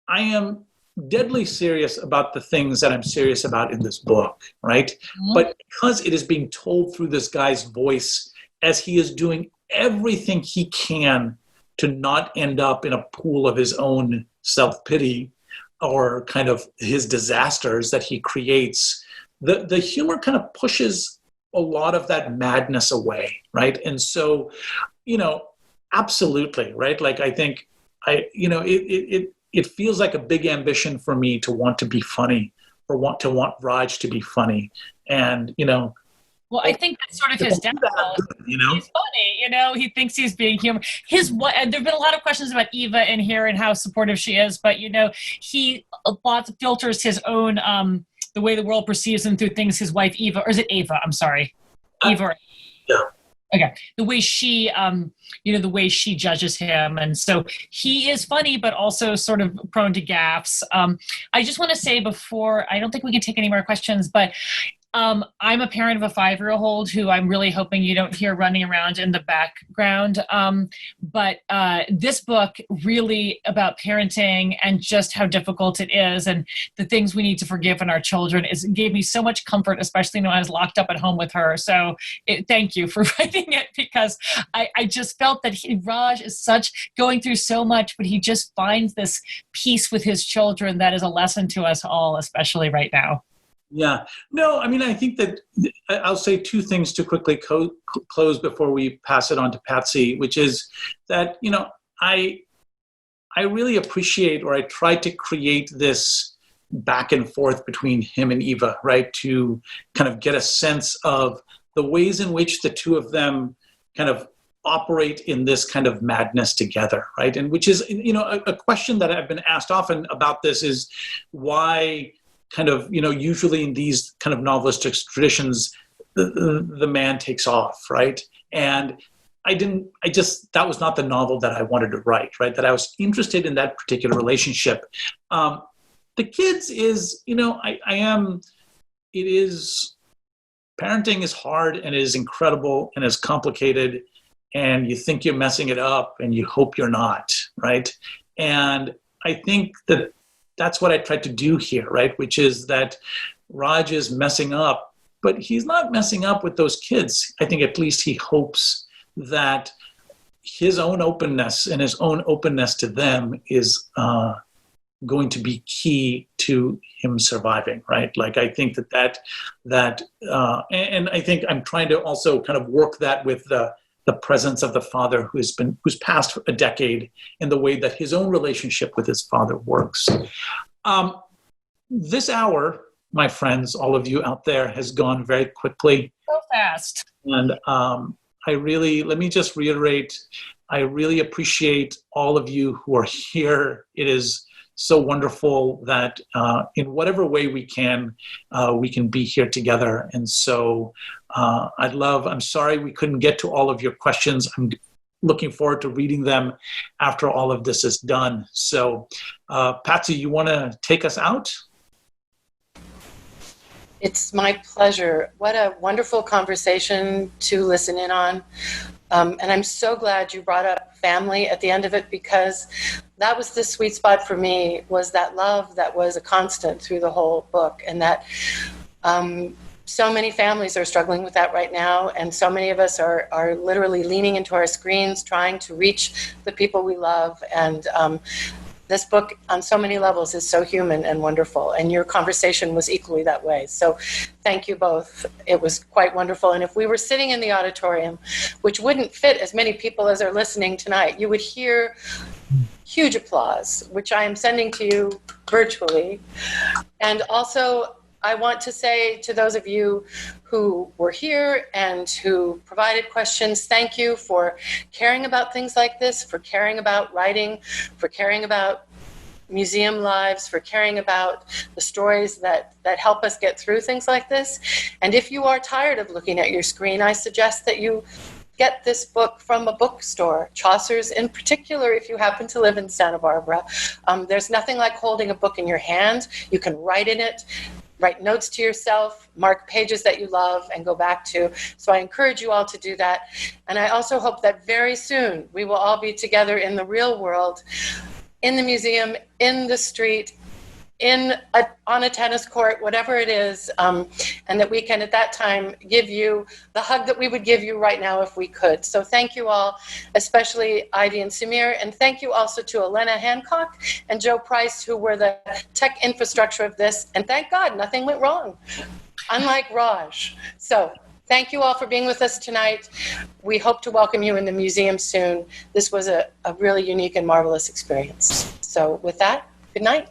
I am deadly serious about the things that I'm serious about in this book, right? Mm-hmm. But because it is being told through this guy's voice as he is doing everything he can to not end up in a pool of his own self-pity or kind of his disasters that he creates, the humor kind of pushes a lot of that madness away, right? And so, absolutely, right? Like, I think it feels like a big ambition for me to want to be funny or want Raj to be funny. And, well, I think that's sort of his downfall. He's funny, he thinks he's being humorous. And there've been a lot of questions about Eva in here and how supportive she is, but he filters his own the way the world perceives him through things his wife Eva, or is it Ava? I'm sorry, Eva. Yeah. Okay, the way she, the way she judges him, and so he is funny, but also sort of prone to gaffes. I just want to say before, I don't think we can take any more questions, but I'm a parent of a 5-year-old who I'm really hoping you don't hear running around in the background. But this book really about parenting and just how difficult it is and the things we need to forgive in our children gave me so much comfort, especially when I was locked up at home with her. So thank you for writing it, because I just felt that Raj is going through so much, but he just finds this peace with his children that is a lesson to us all, especially right now. Yeah. No, I think that I'll say two things to quickly close before we pass it on to Patsy, which is that, I really appreciate, or I try to create this back and forth between him and Eva, right? To kind of get a sense of the ways in which the two of them kind of operate in this kind of madness together, right? And which is, a question that I've been asked often about this is why kind of, usually in these kind of novelistic traditions, the man takes off, right? And that was not the novel that I wanted to write, right? That I was interested in that particular relationship. The kids is, parenting is hard and it is incredible and is complicated, and you think you're messing it up and you hope you're not, right? And I think that that's what I tried to do here, right? Which is that Raj is messing up, but he's not messing up with those kids. I think at least he hopes that his own openness and his own openness to them is going to be key to him surviving, right? Like I think that and I think I'm trying to also kind of work that with the presence of the father who's passed a decade, in the way that his own relationship with his father works. This hour, my friends, all of you out there, has gone very quickly. So fast. And let me just reiterate, I really appreciate all of you who are here. It is so wonderful that in whatever way we can be here together. And so I'm sorry we couldn't get to all of your questions. I'm looking forward to reading them after all of this is done. So Patsy, you want to take us out? It's my pleasure. What a wonderful conversation to listen in on. And I'm so glad you brought up family at the end of it, because that was the sweet spot for me, was that love that was a constant through the whole book. And that so many families are struggling with that right now. And so many of us are literally leaning into our screens, trying to reach the people we love. And this book on so many levels is so human and wonderful, and your conversation was equally that way. So thank you both. It was quite wonderful. And if we were sitting in the auditorium, which wouldn't fit as many people as are listening tonight, you would hear huge applause, which I am sending to you virtually. And also, I want to say to those of you who were here and who provided questions, thank you for caring about things like this, for caring about writing, for caring about museum lives, for caring about the stories that help us get through things like this. And if you are tired of looking at your screen, I suggest that you get this book from a bookstore, Chaucer's in particular, if you happen to live in Santa Barbara. There's nothing like holding a book in your hand. You can write in it, write notes to yourself, mark pages that you love and go back to. So I encourage you all to do that. And I also hope that very soon we will all be together in the real world, in the museum, in the street, on a tennis court, whatever it is, and that we can at that time give you the hug that we would give you right now if we could. So thank you all, especially Ivy and Sameer, and thank you also to Elena Hancock and Joe Price, who were the tech infrastructure of this, and thank God nothing went wrong, unlike Raj. So thank you all for being with us tonight. We hope to welcome you in the museum soon. This was a really unique and marvelous experience. So with that, good night.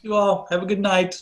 You all have a good night.